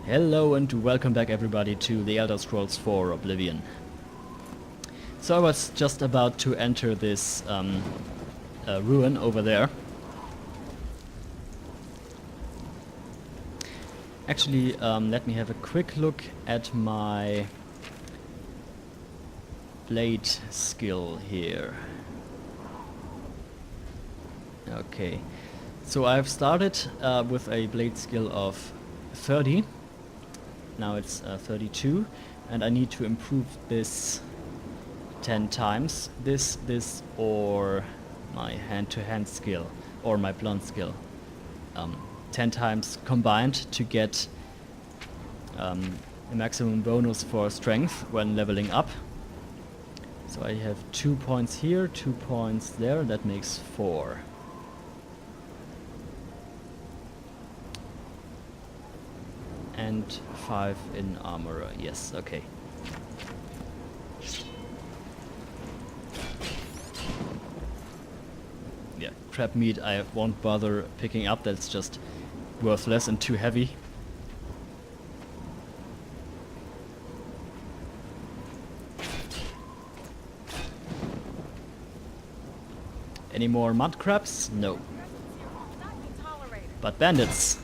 Hello and welcome back everybody to the Elder Scrolls 4 Oblivion. So I was just about to enter this ruin over there. Actually, let me have a quick look at my blade skill here. Okay, so I've started with a blade skill of 30. Now it's 32, and I need to improve this 10 times. This, or my hand-to-hand skill, or my blunt skill. 10 times combined to get a maximum bonus for strength when leveling up. So I have 2 points here, 2 points there, that makes 4. And 5 in armor, yes, okay. Yeah, crab meat I won't bother picking up, that's just worthless and too heavy. Any more mud crabs? No. But bandits!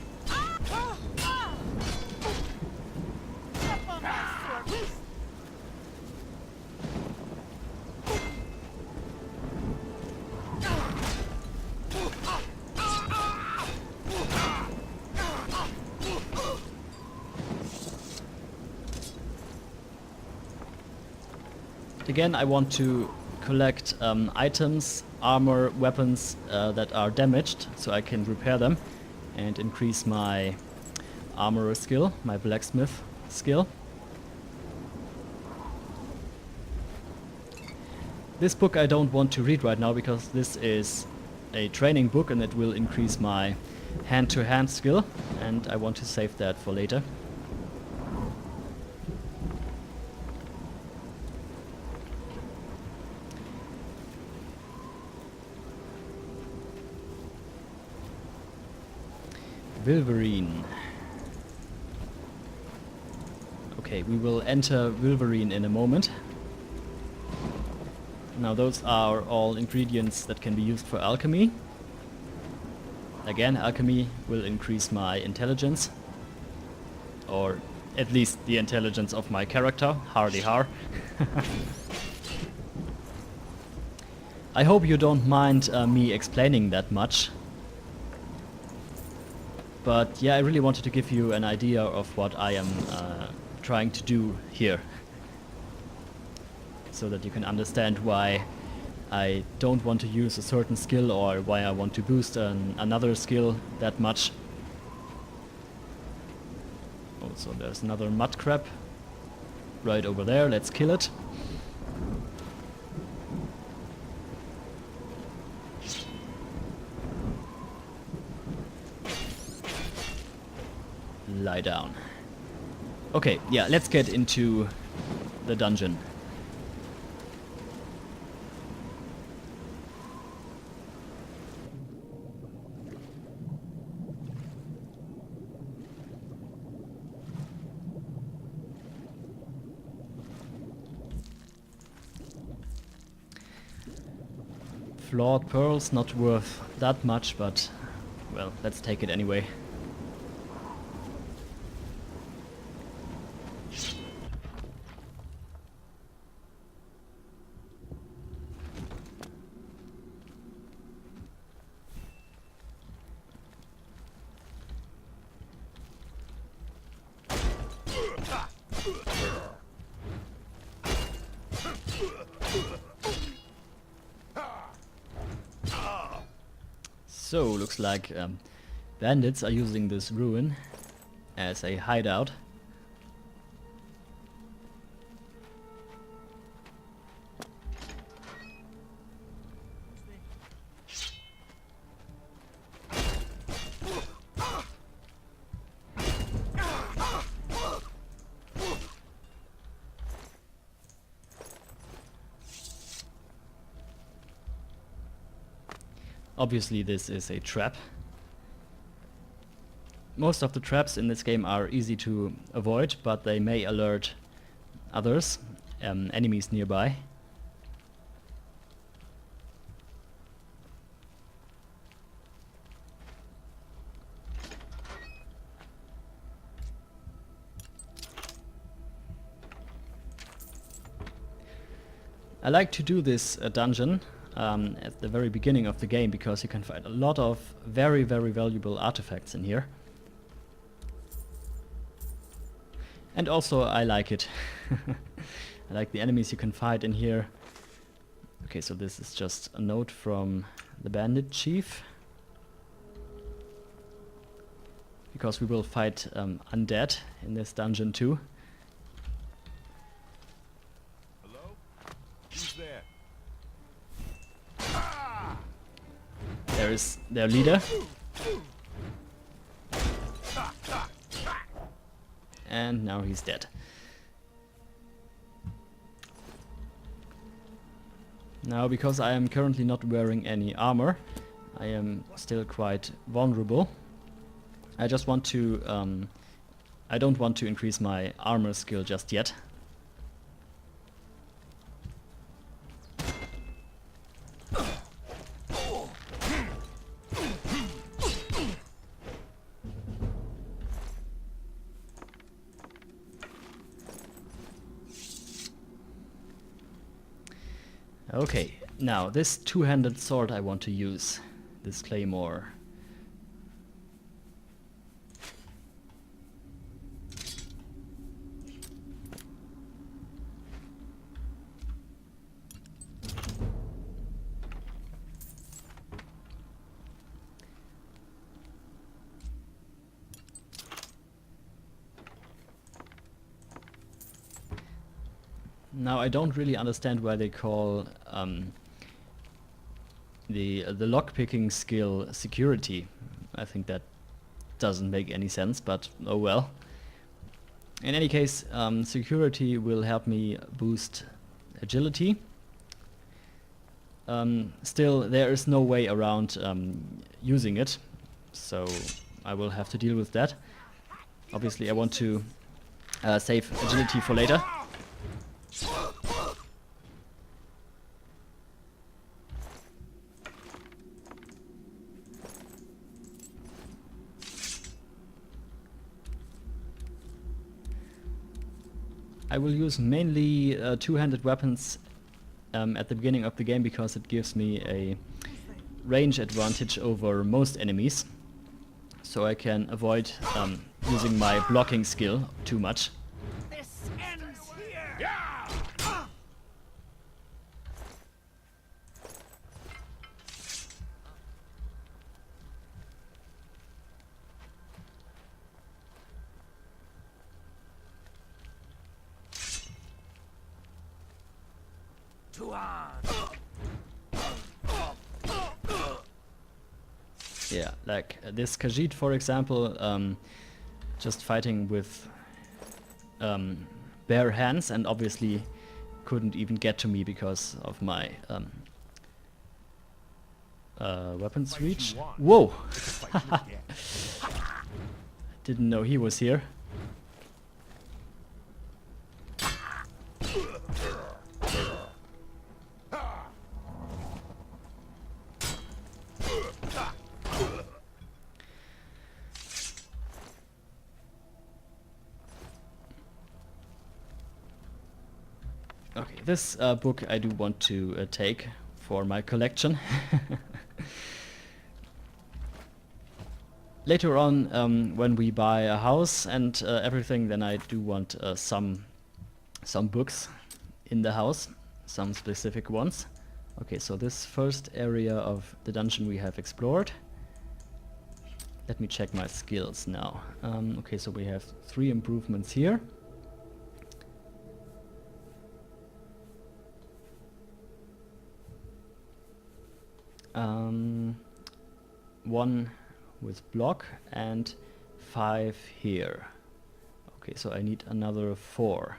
Again, I want to collect items, armor, weapons that are damaged, so I can repair them and increase my armorer skill, my blacksmith skill. This book I don't want to read right now because this is a training book and it will increase my hand-to-hand skill, and I want to save that for later. Vilverin. Okay, we will enter Vilverin in a moment. Now those are all ingredients that can be used for alchemy. Again, alchemy will increase my intelligence. Or at least the intelligence of my character. Hardy har. I hope you don't mind me explaining that much. But yeah, I really wanted to give you an idea of what I am trying to do here. So that you can understand why I don't want to use a certain skill or why I want to boost another skill that much. Oh, so there's another mud crab right over there. Let's kill it. Lie down. Okay, yeah, let's get into the dungeon. Flawed pearls, not worth that much, but well, let's take it anyway. So, looks like bandits are using this ruin as a hideout. Obviously this is a trap. most of the traps in this game are easy to avoid, but they may alert others, enemies nearby. I like to do this dungeon at the very beginning of the game because you can find a lot of very, very valuable artifacts in here. And also I like it. I like the enemies you can fight in here. Okay, so this is just a note from the bandit chief. Because we will fight undead in this dungeon too. There is their leader. And now he's dead. Now, because I am currently not wearing any armor, I am still quite vulnerable. I just want to... I don't want to increase my armor skill just yet. Okay, now this two-handed sword I want to use, this claymore. Now I don't really understand why they call the lockpicking skill security. I think that doesn't make any sense, but oh well. In any case, security will help me boost agility. Still, there is no way around using it, so I will have to deal with that. Obviously, I want to save agility for later. I will use mainly two-handed weapons at the beginning of the game because it gives me a range advantage over most enemies, so I can avoid using my blocking skill too much. This ends here. Yeah! Yeah, like this Khajiit, for example, just fighting with bare hands and obviously couldn't even get to me because of my weapons reach. Whoa! Didn't know he was here. Okay, this book I do want to take for my collection. Later on, when we buy a house and everything, then I do want some books in the house, some specific ones. Okay, so this first area of the dungeon we have explored. Let me check my skills now. Okay, so we have 3 improvements here. One with block and 5 here. Okay, so I need another 4.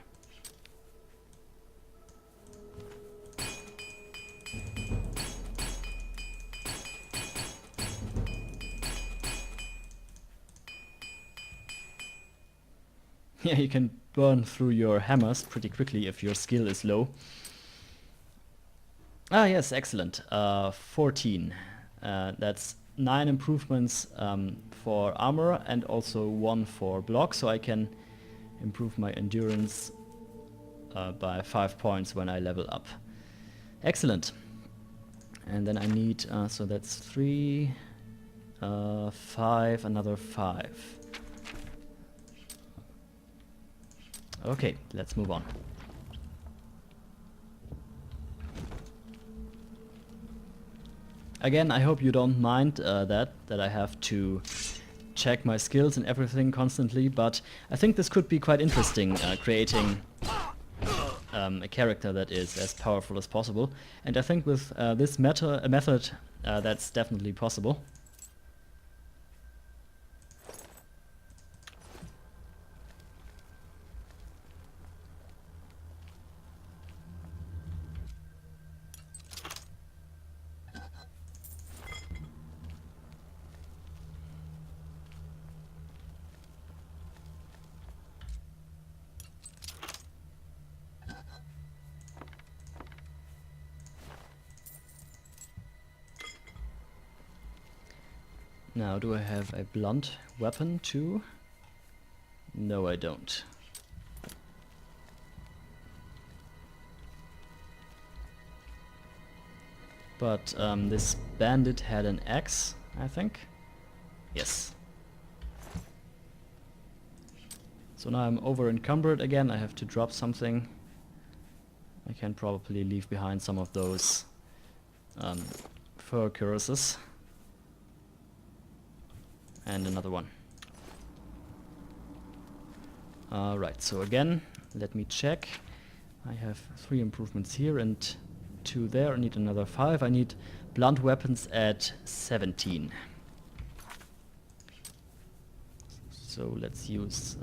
Yeah, you can burn through your hammers pretty quickly if your skill is low. Ah, yes, excellent. 14. That's 9 improvements for armor and also 1 for block, so I can improve my endurance by 5 points when I level up. Excellent. And then I need, so that's 3, 5, another 5. Okay, let's move on. Again, I hope you don't mind that I have to check my skills and everything constantly, but I think this could be quite interesting, creating a character that is as powerful as possible. And I think with this method, that's definitely possible. Now, do I have a blunt weapon too? No, I don't. But this bandit had an axe, I think. Yes. So now I'm over encumbered again. I have to drop something. I can probably leave behind some of those fur cuirasses. And another one. Right, so again, let me check. I have 3 improvements here and 2 there. I need another 5. I need blunt weapons at 17. So let's use...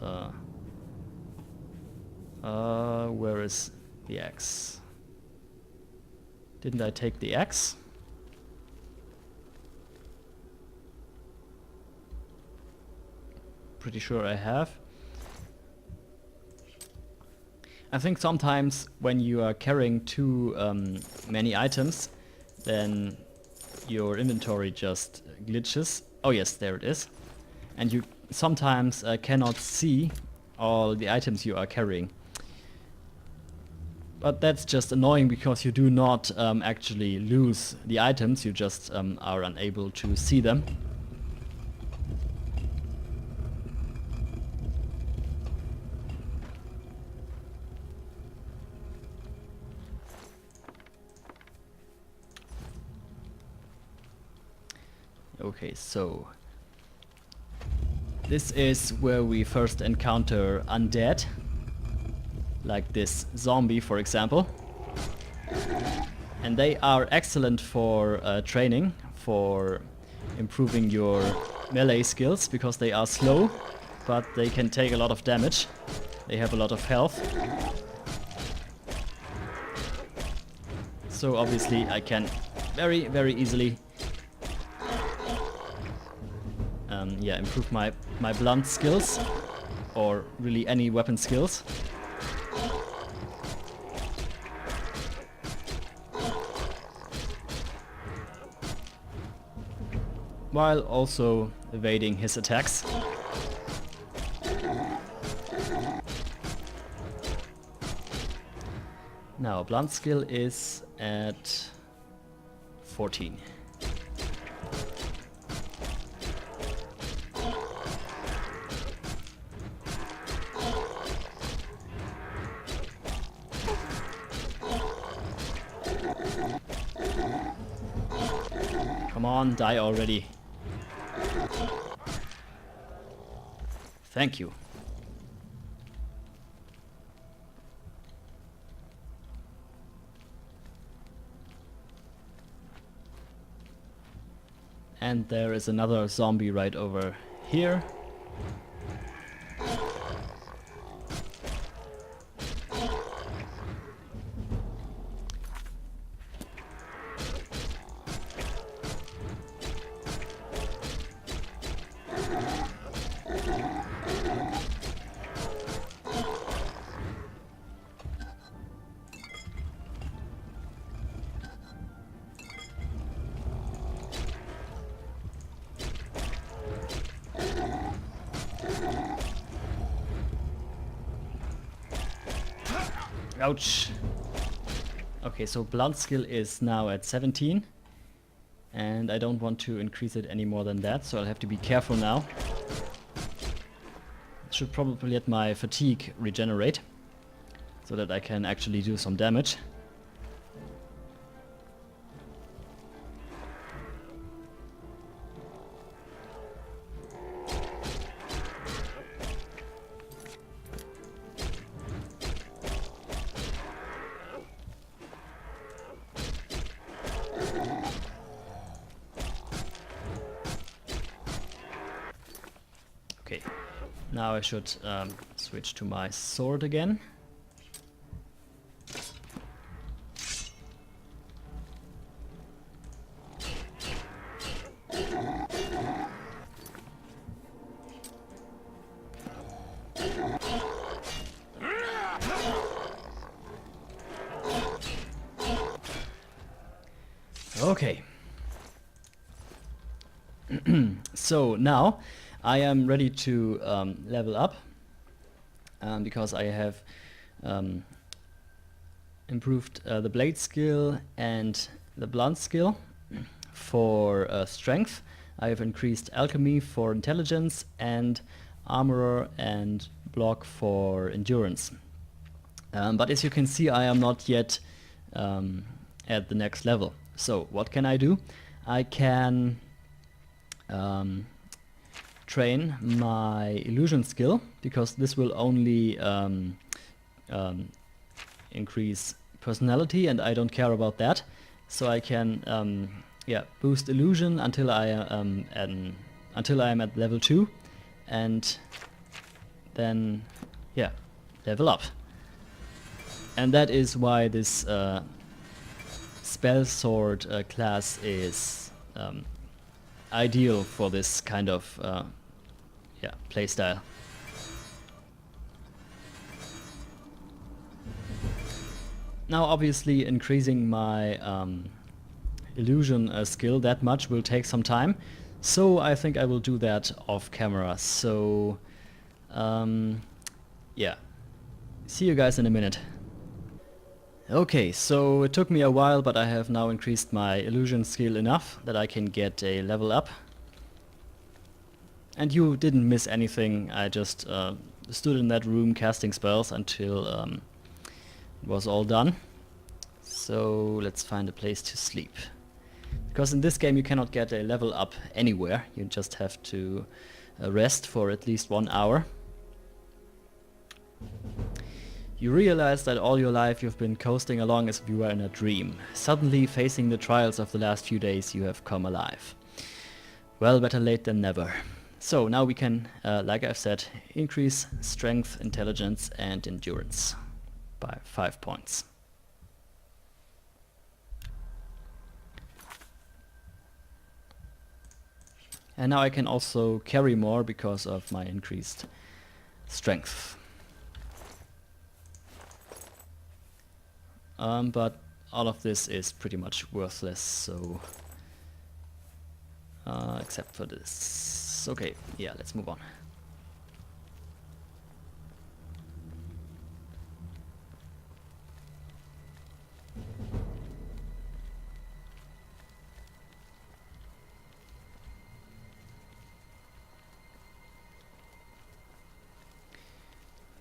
where is the axe? Didn't I take the axe? Pretty sure I have. I think sometimes when you are carrying too many items, then your inventory just glitches. Oh yes, there it is. And you sometimes cannot see all the items you are carrying. But that's just annoying because you do not actually lose the items, you just are unable to see them. Okay, so this is where we first encounter undead, like this zombie, for example. And they are excellent for training, for improving your melee skills, because they are slow, but they can take a lot of damage. They have a lot of health. So obviously I can very, very easily improve my blunt skills, or really any weapon skills. While also evading his attacks. Now, blunt skill is at 14. Come on, die already. Thank you. And there is another zombie right over here. Ouch. Okay, so blunt skill is now at 17. And I don't want to increase it any more than that, so I'll have to be careful now. Should probably let my fatigue regenerate, so that I can actually do some damage. Okay, now I should switch to my sword again. Okay. So now I am ready to level up because I have improved the blade skill and the blunt skill for strength. I have increased alchemy for intelligence and armor and block for endurance. But as you can see, I am not yet at the next level. So what can I do? I can train my illusion skill, because this will only increase personality, and I don't care about that. So I can boost illusion until I am at level 2, and then level up. And that is why this spell sword class is ideal for this kind of playstyle. Now obviously increasing my illusion skill that much will take some time, so I think I will do that off camera. So see you guys in a minute. Okay, so it took me a while, but I have now increased my illusion skill enough that I can get a level up. And you didn't miss anything. I just stood in that room casting spells until it was all done. So let's find a place to sleep. Because in this game you cannot get a level up anywhere. You just have to rest for at least 1 hour. You realize that all your life you've been coasting along as if you were in a dream. Suddenly, facing the trials of the last few days, you have come alive. Well, better late than never. So now we can, like I've said, increase strength, intelligence and endurance by 5 points. And now I can also carry more because of my increased strength. But all of this is pretty much worthless, so except for this. Okay, yeah, let's move on.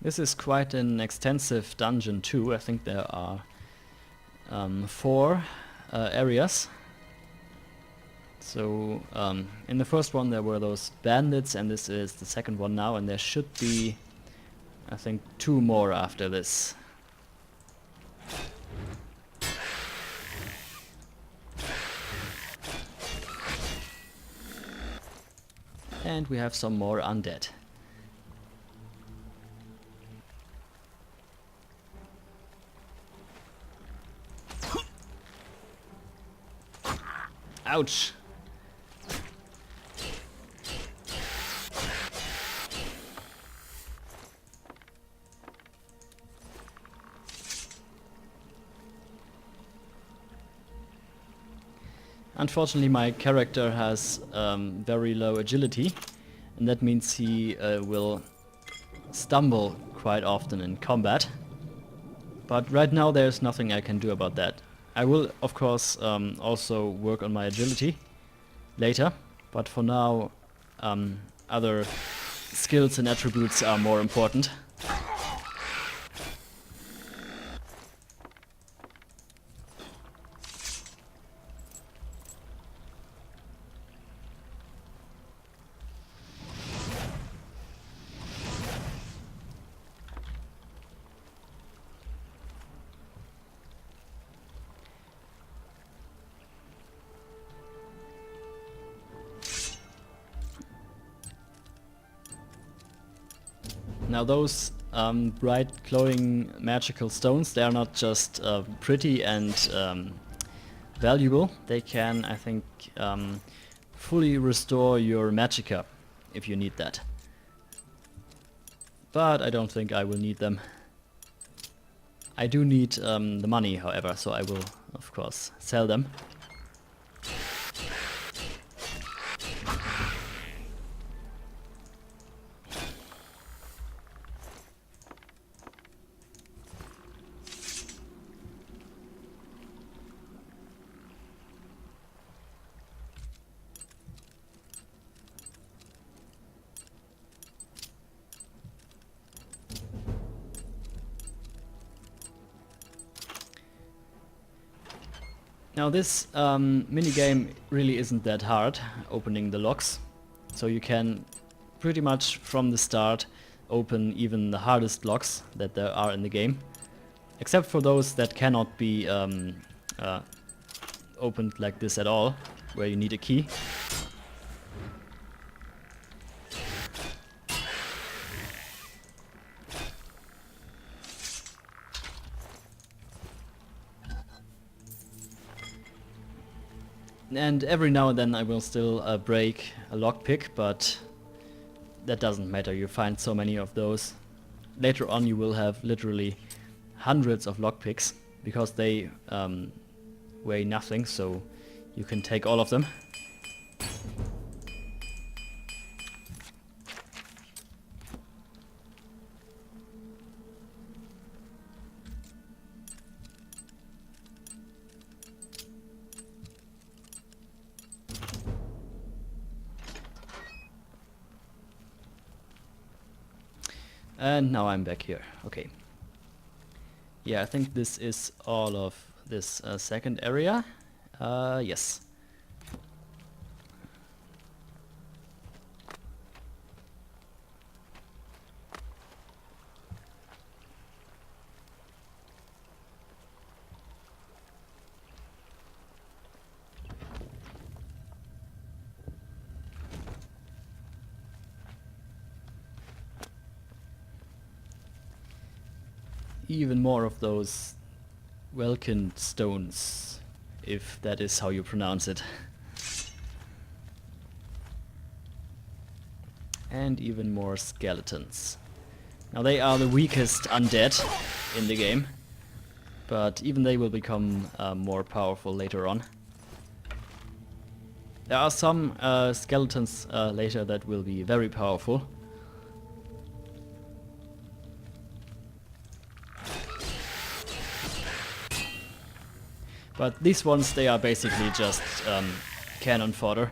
This is quite an extensive dungeon too. I think there are 4 areas. So in the first one there were those bandits, and this is the second one now, and there should be, I think, 2 more after this. And we have some more undead. Ouch! Unfortunately, my character has very low agility, and that means he will stumble quite often in combat. But right now there's nothing I can do about that. I will, of course, also work on my agility later, but for now, other skills and attributes are more important. Now those bright glowing magical stones, they are not just pretty and valuable, they can, I think, fully restore your magicka if you need that. But I don't think I will need them. I do need the money, however, so I will, of course, sell them. Now this minigame really isn't that hard, opening the locks, so you can pretty much from the start open even the hardest locks that there are in the game, except for those that cannot be opened like this at all, where you need a key. And every now and then I will still break a lockpick, but that doesn't matter, you find so many of those. Later on you will have literally hundreds of lockpicks, because they weigh nothing, so you can take all of them. And now I'm back here. Okay. Yeah, I think this is all of this second area. Yes. Even more of those Welkin stones, if that is how you pronounce it. And even more skeletons. Now they are the weakest undead in the game, but even they will become more powerful later on. There are some skeletons later that will be very powerful. But these ones, they are basically just cannon fodder.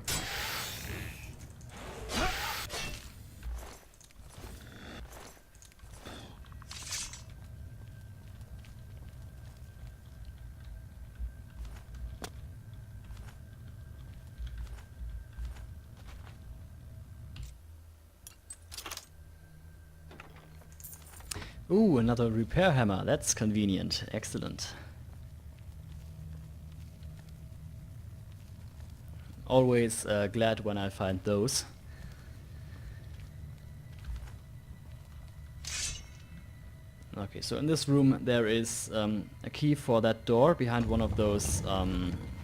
Ooh, another repair hammer. That's convenient. Excellent. Always glad when I find those. Okay, so in this room there is a key for that door behind one of those,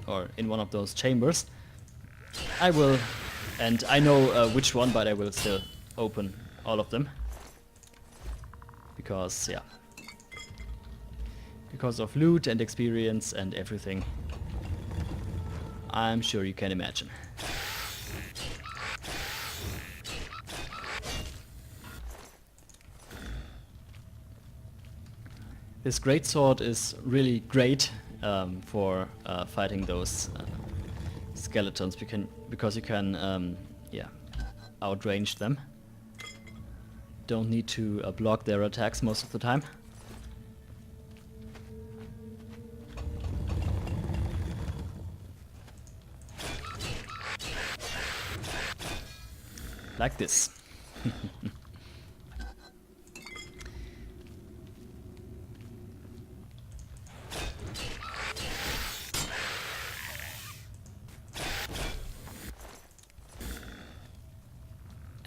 or in one of those chambers. I will, and I know which one, but I will still open all of them. Because, yeah. Because of loot and experience and everything. I'm sure you can imagine. This greatsword is really great for fighting those skeletons, because you can yeah, outrange them. Don't need to block their attacks most of the time. Like this.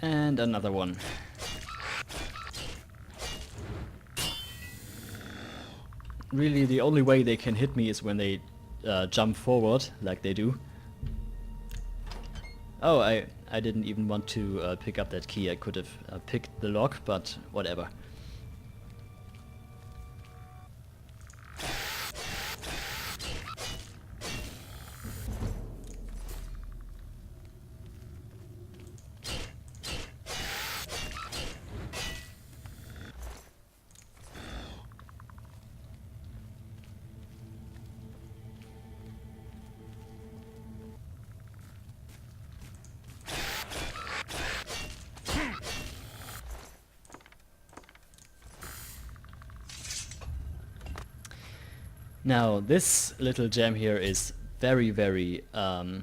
And another one. Really, the only way they can hit me is when they jump forward, like they do. Oh, I didn't even want to pick up that key. I could have picked the lock, but whatever. Now, this little gem here is very, very, oh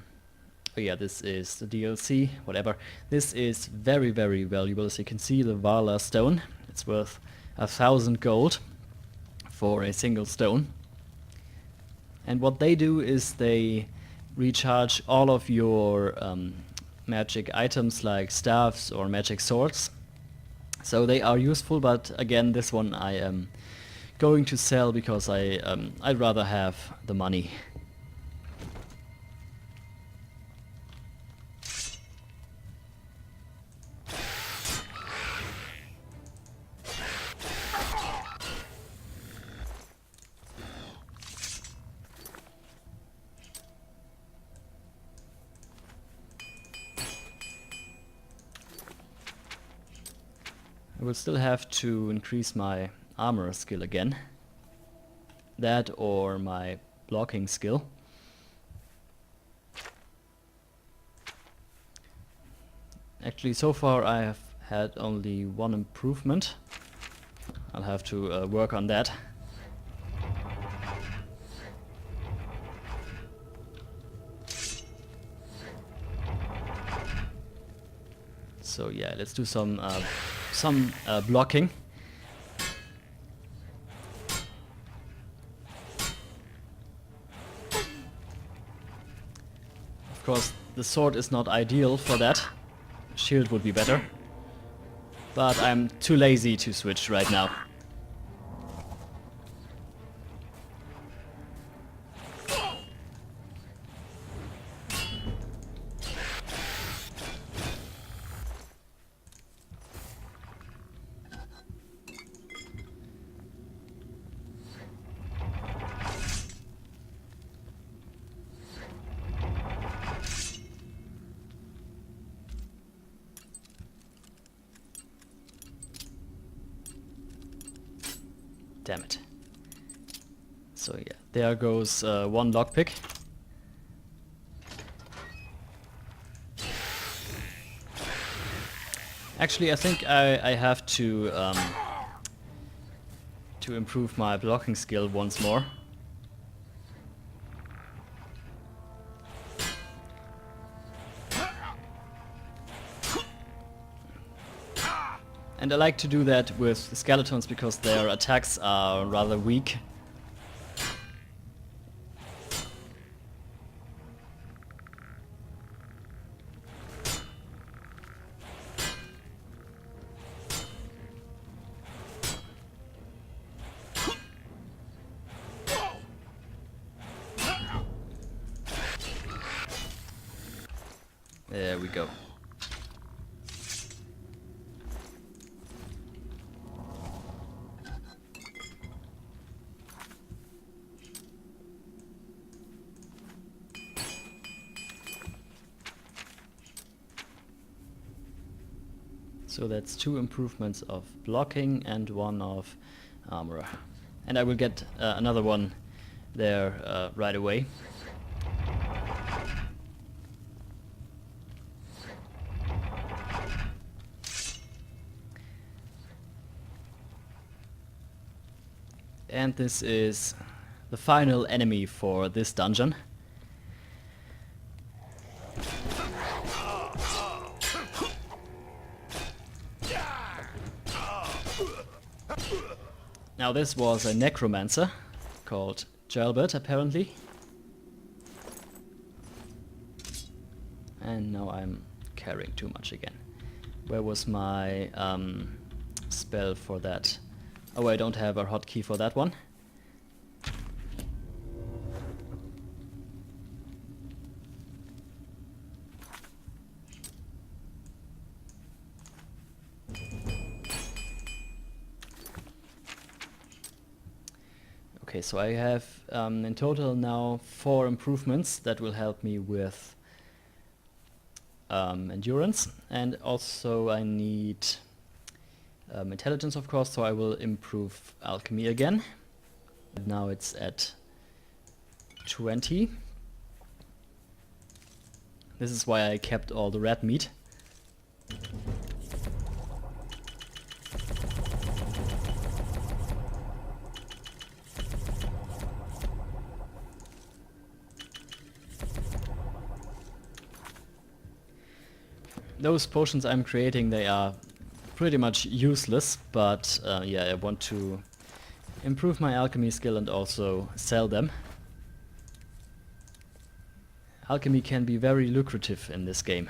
yeah, this is the DLC, whatever. This is very, very valuable. As you can see, the Vala stone, it's worth 1,000 gold for a single stone. And what they do is they recharge all of your magic items like staffs or magic swords. So they are useful, but again, this one I am going to sell because I'd rather have the money. I will still have to increase my armor skill again. That or my blocking skill. Actually, so far I have had only one improvement. I'll have to work on that. So yeah, let's do some blocking. Of course, the sword is not ideal for that. Shield would be better. But I'm too lazy to switch right now. Damn it. So yeah, there goes one lockpick. Actually, I think I have to improve my blocking skill once more. And I like to do that with skeletons because their attacks are rather weak. There we go. So that's 2 improvements of blocking and 1 of armor. and I will get another one there right away. And this is the final enemy for this dungeon. Now this was a necromancer called Gelbert apparently. And now I'm carrying too much again. Where was my spell for that? Oh, I don't have a hotkey for that one. Okay, so I have in total now 4 improvements that will help me with endurance, and also I need intelligence, of course, so I will improve alchemy again. Now it's at 20. This is why I kept all the red meat. Those potions I'm creating, they are pretty much useless, but yeah, I want to improve my alchemy skill and also sell them. Alchemy can be very lucrative in this game.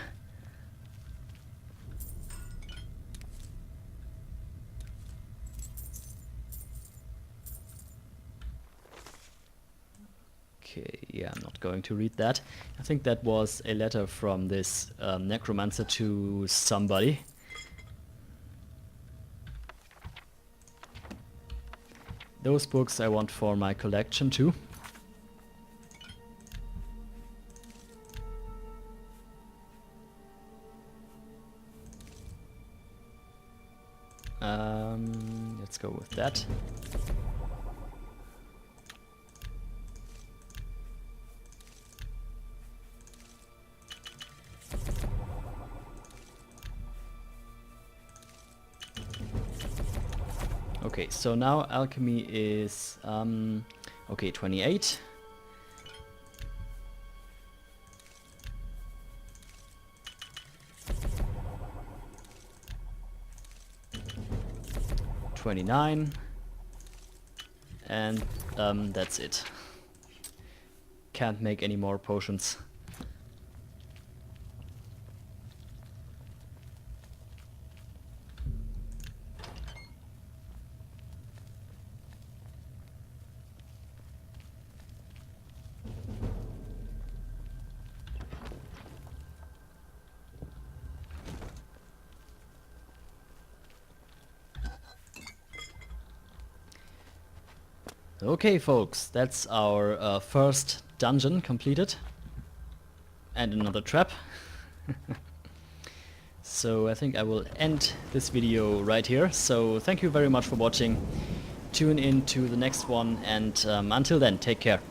Okay, yeah, I'm not going to read that. I think that was a letter from this necromancer to somebody. Those books I want for my collection too. Let's go with that. Okay, so now alchemy is okay, 28. $29, and that's it. Can't make any more potions. Okay, folks, that's our first dungeon completed. And another trap. So I think I will end this video right here. So thank you very much for watching. Tune in to the next one, and until then, take care.